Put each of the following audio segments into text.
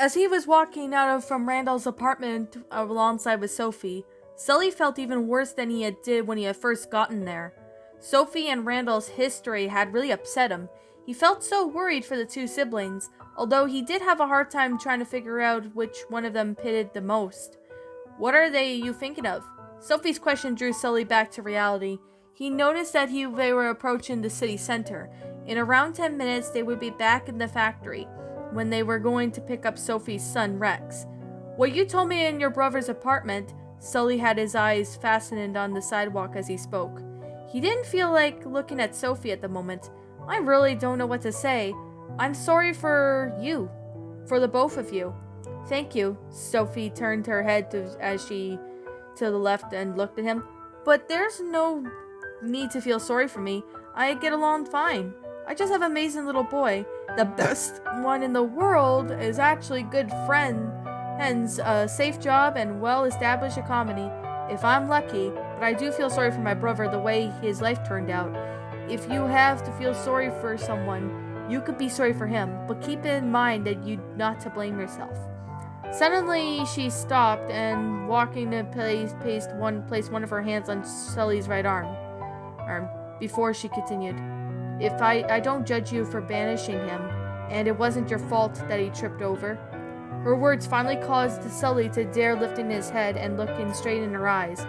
As he was walking from Randall's apartment alongside with Sophie, Sully felt even worse than he did when he had first gotten there. Sophie and Randall's history had really upset him. He felt so worried for the two siblings, although he did have a hard time trying to figure out which one of them pitted the most. "What are you thinking of?" Sophie's question drew Sully back to reality. He noticed that they were approaching the city center. In around 10 minutes, they would be back in the factory when they were going to pick up Sophie's son, Rex. "What you told me in your brother's apartment," Sully had his eyes fastened on the sidewalk as he spoke. He didn't feel like looking at Sophie at the moment. "I really don't know what to say. I'm sorry for you. For the both of you." "Thank you." Sophie turned her head to the left and looked at him. "But there's no need to feel sorry for me. I get along fine. I just have an amazing little boy. The best one in the world is actually good friend, hence a safe job and well-established economy. If I'm lucky, but I do feel sorry for my brother the way his life turned out. If you have to feel sorry for someone, you could be sorry for him, but keep in mind that you're not to blame yourself." Suddenly, she stopped and, walking to placed one of her hands on Sully's right arm before she continued, "If I don't judge you for banishing him, and it wasn't your fault that he tripped over." Her words finally caused Sully to dare lifting his head and looking straight in her eyes.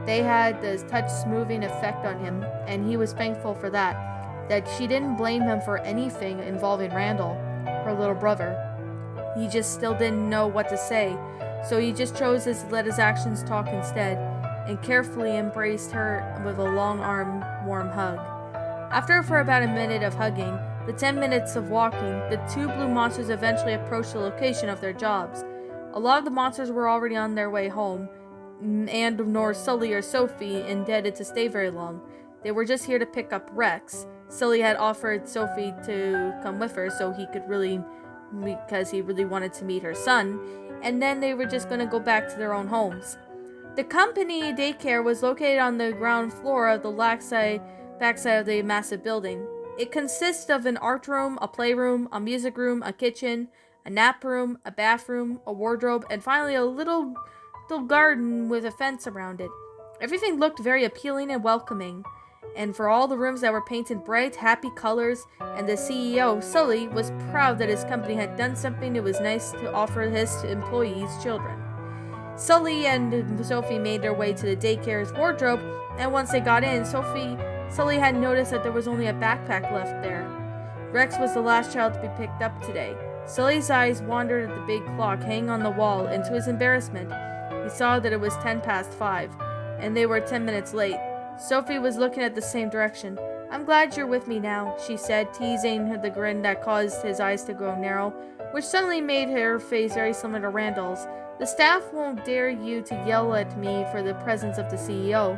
They had the touch-smoothing effect on him, and he was thankful for that she didn't blame him for anything involving Randall, her little brother. He just still didn't know what to say, so he just chose to let his actions talk instead, and carefully embraced her with a long-arm, warm hug. For about a minute of hugging, the 10 minutes of walking, the two blue monsters eventually approached the location of their jobs. A lot of the monsters were already on their way home, and nor Sully or Sophie intended to stay very long. They were just here to pick up Rex. Sully had offered Sophie to come with her because he really wanted to meet her son, and then they were just going to go back to their own homes. The company daycare was located on the ground floor of the backside of the massive building. It consists of an art room, a playroom, a music room, a kitchen, a nap room, a bathroom, a wardrobe, and finally a little garden with a fence around it. Everything looked very appealing and welcoming, and for all the rooms that were painted bright, happy colors, and the CEO, Sully, was proud that his company had done something that was nice to offer his employees' children. Sully and Sophie made their way to the daycare's wardrobe, and once they got in, Sully had noticed that there was only a backpack left there. Rex was the last child to be picked up today. Sully's eyes wandered at the big clock hanging on the wall, and to his embarrassment, he saw that it was 5:10, and they were 10 minutes late. Sophie was looking at the same direction. "I'm glad you're with me now," she said, teasing the grin that caused his eyes to grow narrow, which suddenly made her face very similar to Randall's. "The staff won't dare you to yell at me for the presence of the CEO."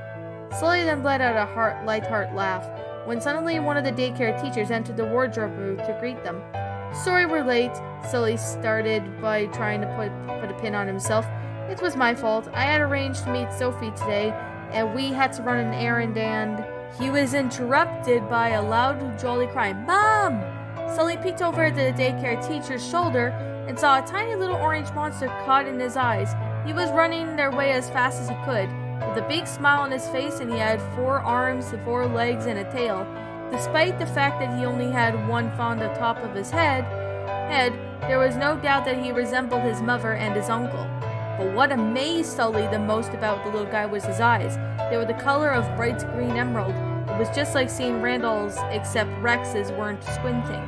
Sully then let out a light-hearted laugh, when suddenly one of the daycare teachers entered the wardrobe room to greet them. "Sorry we're late," Sully started by trying to put a pin on himself. "It was my fault. I had arranged to meet Sophie today, and we had to run an errand and—" He was interrupted by a loud, jolly cry, "Mom!" Sully peeked over at the daycare teacher's shoulder and saw a tiny little orange monster caught in his eyes. He was running their way as fast as he could, with a big smile on his face, and he had 4 arms, 4 legs, and a tail. Despite the fact that he only had one on the top of his head, there was no doubt that he resembled his mother and his uncle. But what amazed Sully the most about the little guy was his eyes. They were the color of bright green emerald. It was just like seeing Randall's, except Rex's weren't squinting.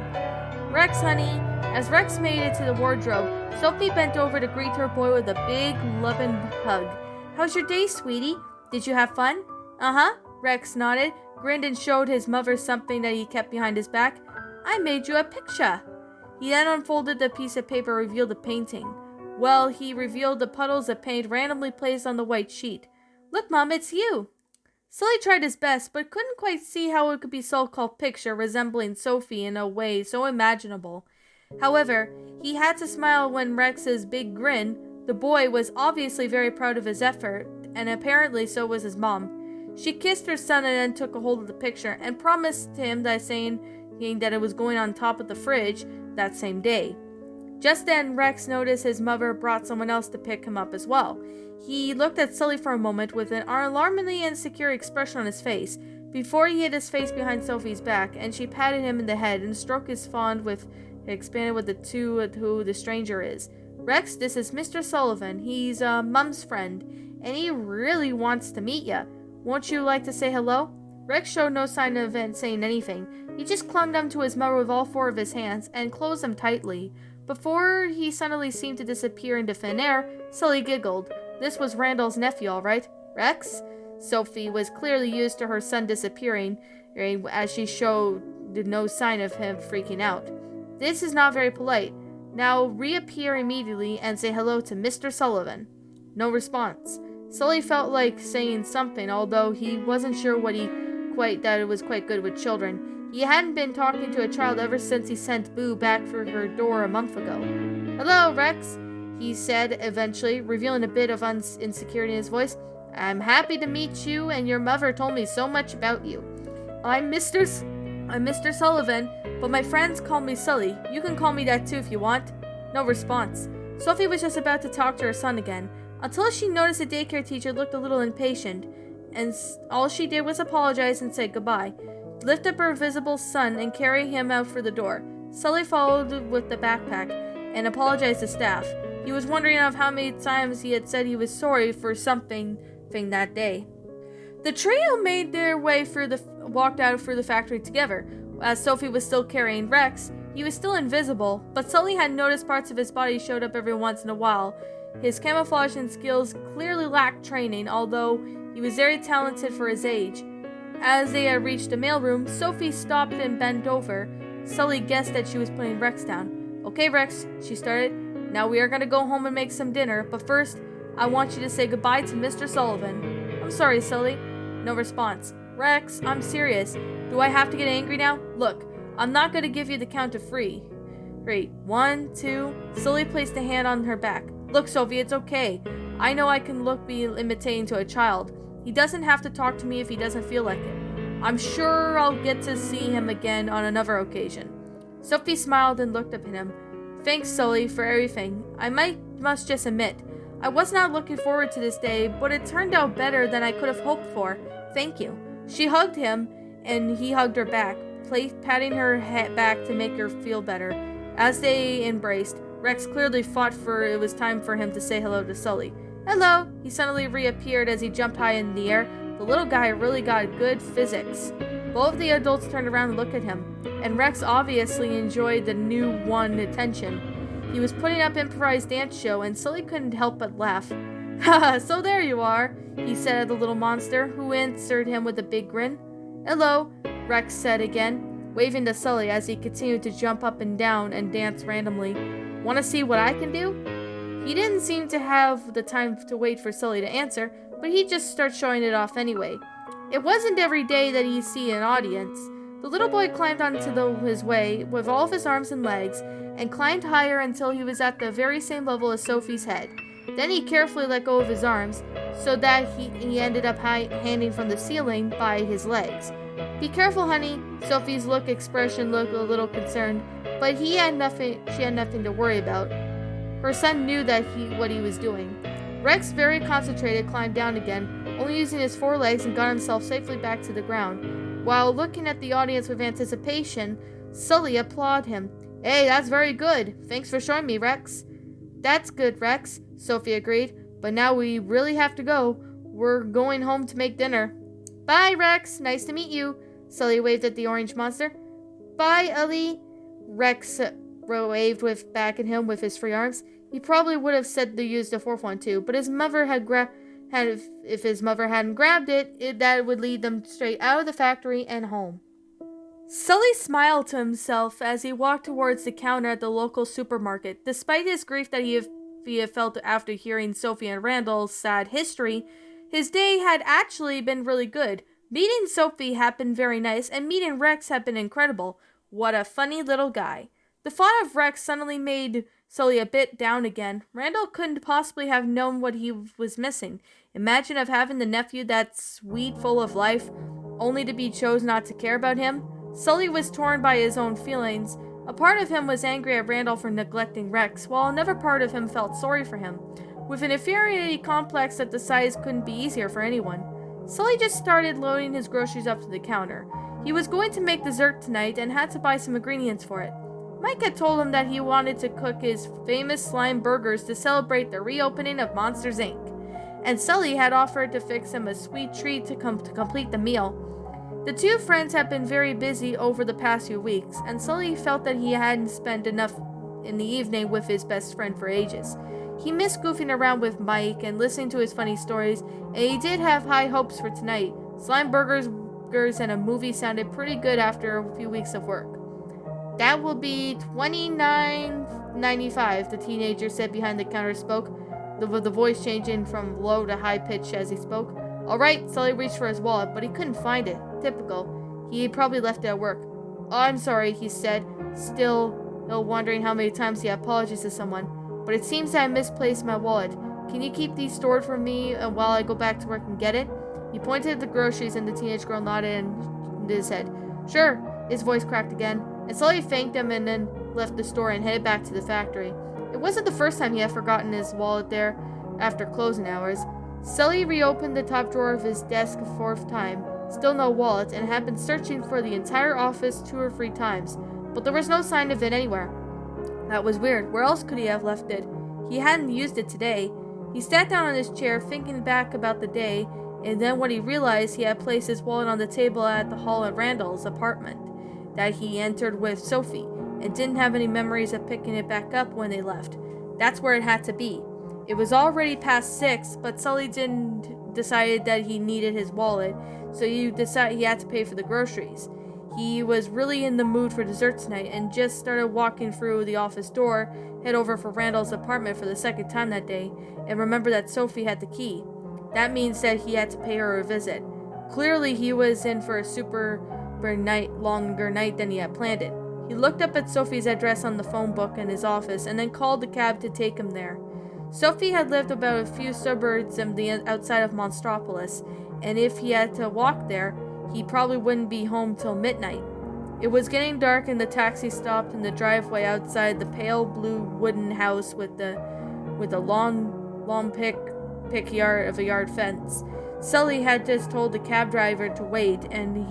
"Rex, honey." As Rex made it to the wardrobe, Sophie bent over to greet her boy with a big, loving hug. "How's your day, sweetie? Did you have fun?" "Uh-huh." Rex nodded, grinned, and showed his mother something that he kept behind his back. "I made you a picture." He then unfolded the piece of paper and revealed a painting. Well, he revealed the puddles of paint randomly placed on the white sheet. "Look, Mom, it's you." Sully tried his best, but couldn't quite see how it could be so-called picture resembling Sophie in a way so imaginable. However, he had to smile when Rex's big grin. The boy was obviously very proud of his effort, and apparently so was his mom. She kissed her son and then took a hold of the picture and promised him that saying that it was going on top of the fridge that same day. Just then, Rex noticed his mother brought someone else to pick him up as well. He looked at Sully for a moment with an alarmingly insecure expression on his face, before he hid his face behind Sophie's back, and she patted him in the head and stroked his fawn with expanded with the two who the stranger is. Rex, this is Mr. Sullivan. He's Mum's friend, and he really wants to meet ya. Won't you like to say hello? Rex showed no sign of saying anything. He just clung down to his mother with all four of his hands and closed them tightly. Before he suddenly seemed to disappear into thin air, Sully giggled. This was Randall's nephew, all right. Rex? Sophie was clearly used to her son disappearing, as she showed no sign of him freaking out. This is not very polite. Now reappear immediately and say hello to Mr. Sullivan. No response. Sully felt like saying something, although he wasn't sure that it was quite good with children. He hadn't been talking to a child ever since he sent Boo back for her door a month ago. Hello, Rex, he said eventually, revealing a bit of insecurity in his voice. I'm happy to meet you, and your mother told me so much about you. I'm Mr. Sullivan, but my friends call me Sully. You can call me that too if you want. No response. Sophie was just about to talk to her son again, until she noticed the daycare teacher looked a little impatient, and all she did was apologize and say goodbye, lift up her visible son, and carry him out for the door. Sully followed with the backpack and apologized to staff. He was wondering of how many times he had said he was sorry for something that day. The trio made their way walked out through the factory together. As Sophie was still carrying Rex, he was still invisible, but Sully had noticed parts of his body showed up every once in a while. His camouflaging skills clearly lacked training, although he was very talented for his age. As they had reached the mailroom, Sophie stopped and bent over. Sully guessed that she was putting Rex down. Okay, Rex, she started. Now we are going to go home and make some dinner, but first, I want you to say goodbye to Mr. Sullivan. I'm sorry, Sully. No response. Rex, I'm serious. Do I have to get angry now? Look, I'm not going to give you the count of three. 1, 2. Sully placed a hand on her back. Look, Sophie, it's okay. I know I can be imitating to a child. He doesn't have to talk to me if he doesn't feel like it. I'm sure I'll get to see him again on another occasion. Sophie smiled and looked up at him. Thanks, Sully, for everything. I must just admit, I was not looking forward to this day, but it turned out better than I could have hoped for. Thank you. She hugged him, and he hugged her back, patting her head back to make her feel better. As they embraced, Rex clearly thought it was time for him to say hello to Sully. Hello! He suddenly reappeared as he jumped high in the air. The little guy really got good physics. Both of the adults turned around and looked at him, and Rex obviously enjoyed the new one attention. He was putting up improvised dance show, and Sully couldn't help but laugh. Haha, so there you are, he said to the little monster, who answered him with a big grin. Hello, Rex said again, waving to Sully as he continued to jump up and down and dance randomly. Want to see what I can do? He didn't seem to have the time to wait for Sully to answer, but he just started showing it off anyway. It wasn't every day that he'd see an audience. The little boy climbed onto his way with all of his arms and legs, and climbed higher until he was at the very same level as Sophie's head. Then he carefully let go of his arms, so that he ended up hanging from the ceiling by his legs. Be careful, honey. Sophie's expression looked a little concerned, but she had nothing to worry about. Her son knew what he was doing. Rex, very concentrated, climbed down again, only using his forelegs, and got himself safely back to the ground. While looking at the audience with anticipation, Sully applauded him. Hey, that's very good. Thanks for showing me, Rex. That's good, Rex, Sophie agreed. But now we really have to go. We're going home to make dinner. Bye, Rex. Nice to meet you. Sully waved at the orange monster. Bye, Ali. Rex waved back at him with his free arms. He probably would have said to use the fourth one too, but his mother if his mother hadn't grabbed it, that would lead them straight out of the factory and home. Sully smiled to himself as he walked towards the counter at the local supermarket. Despite his grief that he had felt after hearing Sophie and Randall's sad history, his day had actually been really good. Meeting Sophie had been very nice, and meeting Rex had been incredible. What a funny little guy. The thought of Rex suddenly made Sully a bit down again. Randall couldn't possibly have known what he was missing. Imagine of having the nephew that's sweet, full of life, only to be chose not to care about him. Sully was torn by his own feelings A part of him was angry at Randall for neglecting Rex, while another part of him felt sorry for him, with an inferiority complex that the size couldn't be easier for anyone. Sully just started loading his groceries up to the counter. He was going to make dessert tonight and had to buy some ingredients for it. Mike had told him that he wanted to cook his famous slime burgers to celebrate the reopening of Monsters Inc., and Sully had offered to fix him a sweet treat to complete the meal. The two friends had been very busy over the past few weeks, and Sully felt that he hadn't spent enough in the evening with his best friend for ages. He missed goofing around with Mike and listening to his funny stories, and he did have high hopes for tonight. Slime burgers and a movie sounded pretty good after a few weeks of work. That will be $29.95, the teenager said behind the counter spoke, the voice changing from low to high pitch as he spoke. All right, Sully reached for his wallet, but he couldn't find it. Typical. He probably left it at work. Oh, I'm sorry, he said, still wondering how many times he apologized to someone. But it seems that I misplaced my wallet. Can you keep these stored for me while I go back to work and get it? He pointed at the groceries, and the teenage girl nodded and his head. Sure, his voice cracked again, and Sully thanked him and then left the store and headed back to the factory. It wasn't the first time he had forgotten his wallet there after closing hours. Sully reopened the top drawer of his desk a fourth time. Still no wallet, and had been searching for the entire office 2 or 3 times, but there was no sign of it anywhere. That was weird. Where else could he have left it? He hadn't used it today. He sat down on his chair, thinking back about the day, and then when he realized he had placed his wallet on the table at the hall at Randall's apartment that he entered with Sophie, and didn't have any memories of picking it back up when they left. That's where it had to be. It was already past 6, but Sully decided that he needed his wallet, so he decided he had to pay for the groceries. He was really in the mood for dessert tonight and just started walking through the office door, head over for Randall's apartment for the second time that day, and remember that Sophie had the key. That means that he had to pay her a visit. Clearly, he was in for a longer night than he had planned it. He looked up at Sophie's address on the phone book in his office and then called the cab to take him there. Sophie had lived about a few suburbs outside of Monstropolis, and if he had to walk there, he probably wouldn't be home till midnight. It was getting dark and the taxi stopped in the driveway outside the pale blue wooden house with a long pick yard fence. Sully had just told the cab driver to wait, and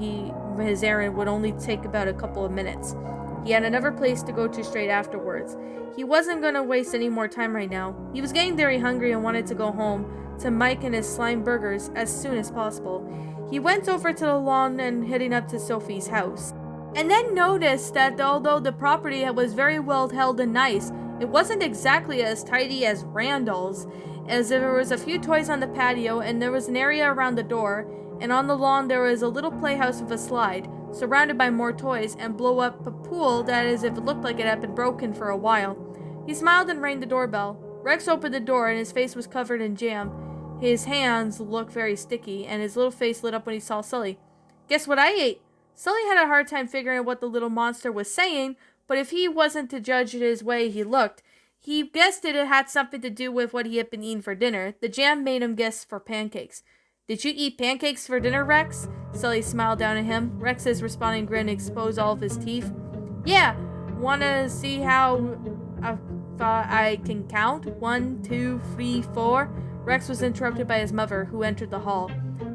his errand would only take about a couple of minutes. He had another place to go to straight afterwards. He wasn't going to waste any more time right now. He was getting very hungry and wanted to go home to Mike and his slime burgers as soon as possible. He went over to the lawn and heading up to Sophie's house, and then noticed that although the property was very well held and nice, it wasn't exactly as tidy as Randall's, as there was a few toys on the patio and there was an area around the door, and on the lawn there was a little playhouse with a slide, surrounded by more toys, and blow up a pool that as if it looked like it had been broken for a while. He smiled and rang the doorbell. Rex opened the door and his face was covered in jam. His hands looked very sticky, and his little face lit up when he saw Sully. Guess what I ate? Sully had a hard time figuring out what the little monster was saying, but if he wasn't to judge his way he looked, he guessed it had something to do with what he had been eating for dinner. The jam made him guess for pancakes. Did you eat pancakes for dinner, Rex? Sully smiled down at him. Rex's responding grin exposed all of his teeth. Yeah, wanna see how I can count? 1, 2, 3, 4. Rex was interrupted by his mother, who entered the hall.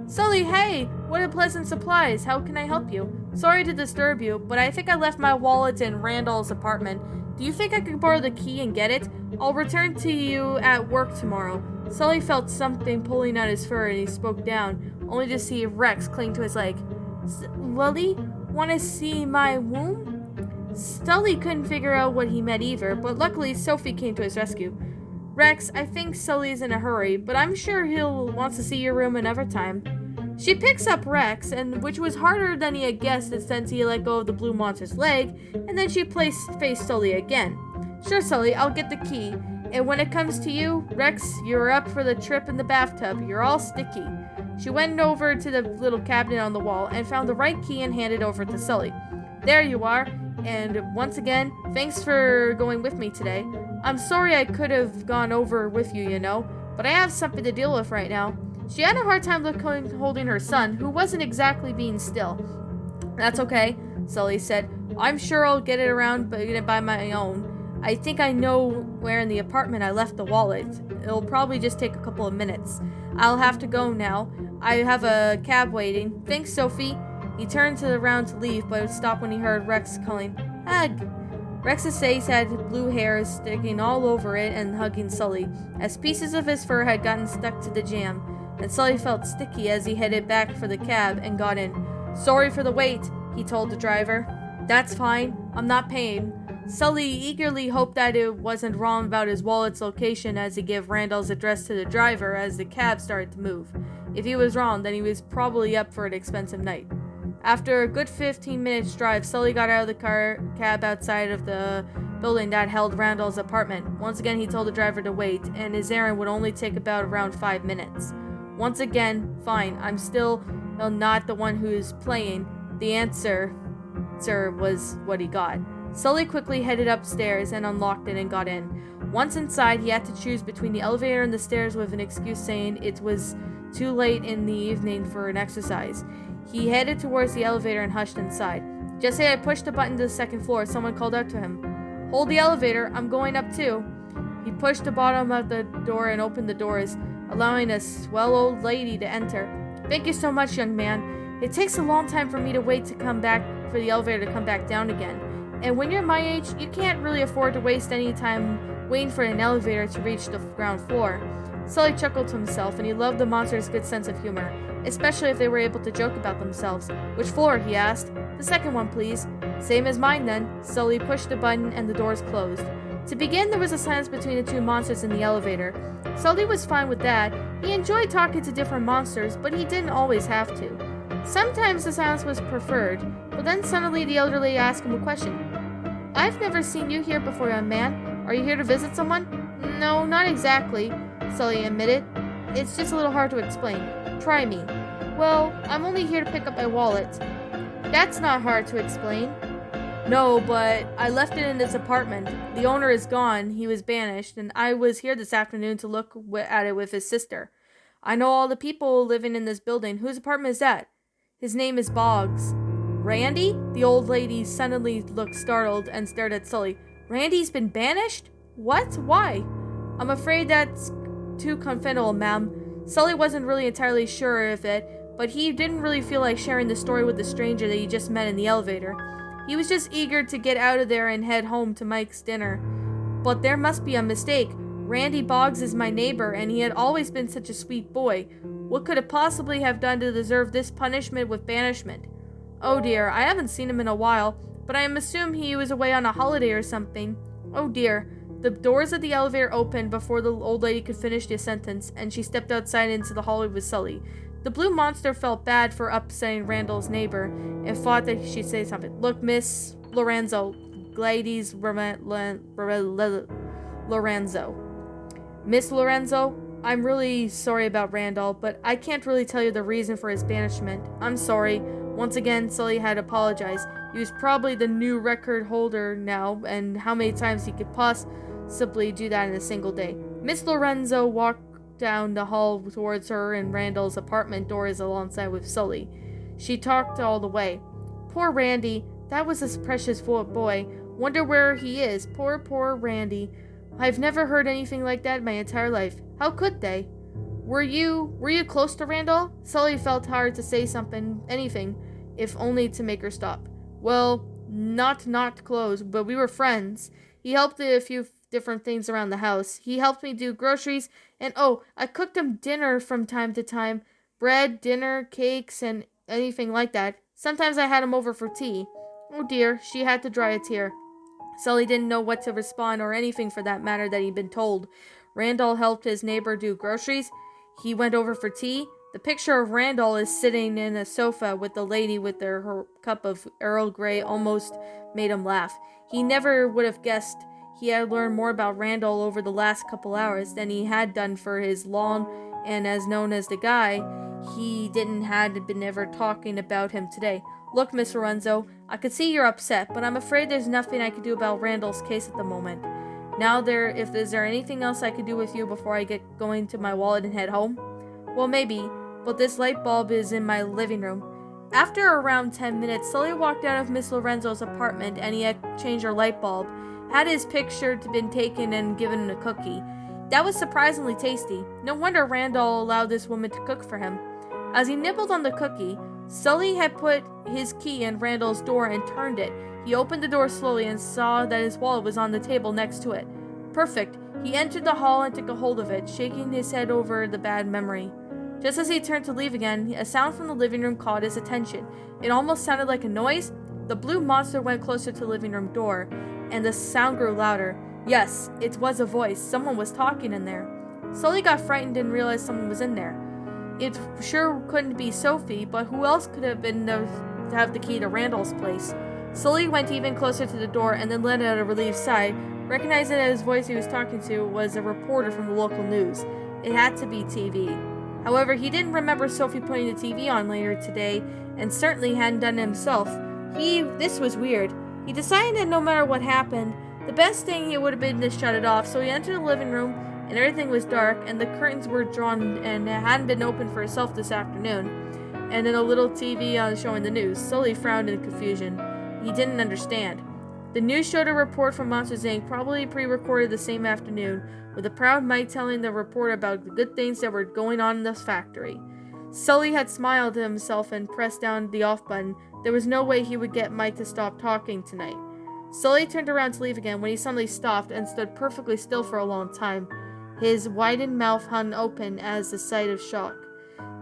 Sully, hey! What a pleasant surprise! How can I help you? Sorry to disturb you, but I think I left my wallet in Randall's apartment. Do you think I could borrow the key and get it? I'll return to you at work tomorrow. Sully felt something pulling at his fur and he spoke down, only to see Rex cling to his leg. Sully, wanna see my womb? Sully couldn't figure out what he meant either, but luckily Sophie came to his rescue. Rex, I think Sully's in a hurry, but I'm sure he'll want to see your room another time. She picks up Rex, which was harder than he had guessed since he let go of the blue monster's leg, and then she faced Sully again. Sure, Sully, I'll get the key. And when it comes to you, Rex, you're up for the trip in the bathtub. You're all sticky. She went over to the little cabinet on the wall and found the right key and handed it over to Sully. There you are. And once again, thanks for going with me today. I'm sorry I could have gone over with you, but I have something to deal with right now. She had a hard time holding her son, who wasn't exactly being still. That's okay, Sully said. I'm sure I'll get it around by my own. I think I know where in the apartment I left the wallet. It'll probably just take a couple of minutes. I'll have to go now. I have a cab waiting. Thanks, Sophie. He turned around to leave, but stopped when he heard Rex calling, Hug! Rex's face had blue hairs sticking all over it and hugging Sully, as pieces of his fur had gotten stuck to the jam, and Sully felt sticky as he headed back for the cab and got in. Sorry for the wait, he told the driver. That's fine. I'm not paying. Sully eagerly hoped that it wasn't wrong about his wallet's location as he gave Randall's address to the driver as the cab started to move. If he was wrong, then he was probably up for an expensive night. After a good 15 minutes drive, Sully got out of the cab outside of the building that held Randall's apartment. Once again, he told the driver to wait, and his errand would only take about around 5 minutes. Once again, fine, I'm still not the one who's playing. The answer, sir, was what he got. Sully quickly headed upstairs and unlocked it and got in. Once inside, he had to choose between the elevator and the stairs with an excuse saying it was too late in the evening for an exercise. He headed towards the elevator and hushed inside. Just as he pushed the button to the second floor, someone called out to him, Hold the elevator, I'm going up too. He pushed the bottom of the door and opened the doors, allowing a swell old lady to enter. Thank you so much, young man. It takes a long time for me to wait to come back for the elevator to come back down again. And when you're my age, you can't really afford to waste any time waiting for an elevator to reach the ground floor. Sully chuckled to himself, and he loved the monster's good sense of humor, especially if they were able to joke about themselves. Which floor? He asked. The second one, please. Same as mine, then. Sully pushed the button, and the doors closed. To begin, there was a silence between the two monsters in the elevator. Sully was fine with that. He enjoyed talking to different monsters, but he didn't always have to. Sometimes the silence was preferred, but then suddenly the elder lady asked him a question. I've never seen you here before, young man. Are you here to visit someone? No, not exactly, Sully admitted. It's just a little hard to explain. Try me. Well, I'm only here to pick up my wallet. That's not hard to explain. No, but I left it in this apartment. The owner is gone. He was banished, and I was here this afternoon to look at it with his sister. I know all the people living in this building. Whose apartment is that? His name is Boggs. Randy? The old lady suddenly looked startled and stared at Sully. Randy's been banished? What? Why? I'm afraid that's too confidential, ma'am. Sully wasn't really entirely sure of it, but he didn't really feel like sharing the story with the stranger that he just met in the elevator. He was just eager to get out of there and head home to Mike's dinner. But there must be a mistake. Randy Boggs is my neighbor, and he had always been such a sweet boy. What could it possibly have done to deserve this punishment with banishment? Oh dear, I haven't seen him in a while, but I assume he was away on a holiday or something. Oh dear. The doors of the elevator opened before the old lady could finish the sentence, and she stepped outside into the hallway with Sully. The blue monster felt bad for upsetting Randall's neighbor, and thought that she'd say something. Look, Miss Lorenzo, Gladys Lorenzo. Miss Lorenzo, I'm really sorry about Randall, but I can't really tell you the reason for his banishment. I'm sorry. Once again, Sully had apologized. He was probably the new record holder now, and how many times he could possibly do that in a single day. Miss Lorenzo walked down the hall towards her and Randall's apartment doors alongside with Sully. She talked all the way. Poor Randy. That was a precious boy. Wonder where he is. Poor Randy. I've never heard anything like that in my entire life. How could they? Were you close to Randall? Sully felt hard to say anything, if only to make her stop. Well, not close, but we were friends. He helped a few different things around the house. He helped me do groceries, and I cooked him dinner from time to time. Bread, dinner, cakes, and anything like that. Sometimes I had him over for tea. Oh dear, she had to dry a tear. Sully didn't know what to respond, or anything for that matter that he'd been told. Randall helped his neighbor do groceries. He went over for tea. The picture of Randall is sitting in a sofa with the lady with her cup of Earl Grey almost made him laugh. He never would have guessed he had learned more about Randall over the last couple hours than he had done for his long and as known as the guy. He didn't had been ever talking about him today. Look, Miss Lorenzo, I could see you're upset, but I'm afraid there's nothing I can do about Randall's case at the moment. Is there anything else I could do with you before I get going to my wallet and head home? Well, maybe, but this light bulb is in my living room. After around 10 minutes, Sully walked out of Miss Lorenzo's apartment and he had changed her light bulb, had his picture been taken and given a cookie. That was surprisingly tasty. No wonder Randall allowed this woman to cook for him. As he nibbled on the cookie, Sully had put his key in Randall's door and turned it. He opened the door slowly and saw that his wallet was on the table next to it. Perfect. He entered the hall and took a hold of it, shaking his head over the bad memory. Just as he turned to leave again, a sound from the living room caught his attention. It almost sounded like a noise. The blue monster went closer to the living room door, and the sound grew louder. Yes, it was a voice. Someone was talking in there. Sully got frightened and realized someone was in there. It sure couldn't be Sophie, but who else could have been to have the key to Randall's place? Sully went even closer to the door and then let out a relieved sigh, recognizing that his voice he was talking to was a reporter from the local news. It had to be TV. However, he didn't remember Sophie putting the TV on later today, and certainly hadn't done it himself. This was weird. He decided that no matter what happened, the best thing it would have been to shut it off, so he entered the living room, and everything was dark, and the curtains were drawn and hadn't been opened for itself this afternoon. And then a little TV showing the news. Sully frowned in confusion. He didn't understand. The news showed a report from Monsters Inc., probably pre-recorded the same afternoon, with a proud Mike telling the reporter about the good things that were going on in this factory. Sully had smiled to himself and pressed down the off button. There was no way he would get Mike to stop talking tonight. Sully turned around to leave again when he suddenly stopped and stood perfectly still for a long time. His widened mouth hung open as a sight of shock.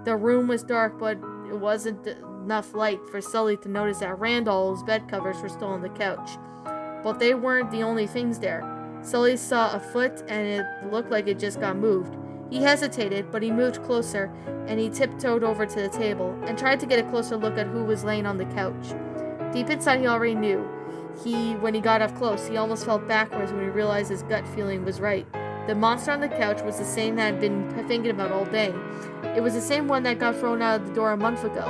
The room was dark, but it wasn't enough light for Sully to notice that Randall's bed covers were still on the couch. But they weren't the only things there. Sully saw a foot, and it looked like it just got moved. He hesitated, but he moved closer, and he tiptoed over to the table, and tried to get a closer look at who was laying on the couch. Deep inside, he already knew. When he got up close, he almost fell backwards when he realized his gut feeling was right. The monster on the couch was the same that had been thinking about all day. It was the same one that got thrown out of the door a month ago.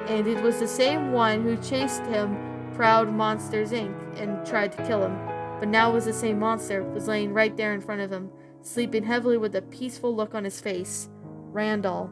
And it was the same one who chased him, Proud Monsters Inc., and tried to kill him. But now it was the same monster, was laying right there in front of him, sleeping heavily with a peaceful look on his face. Randall.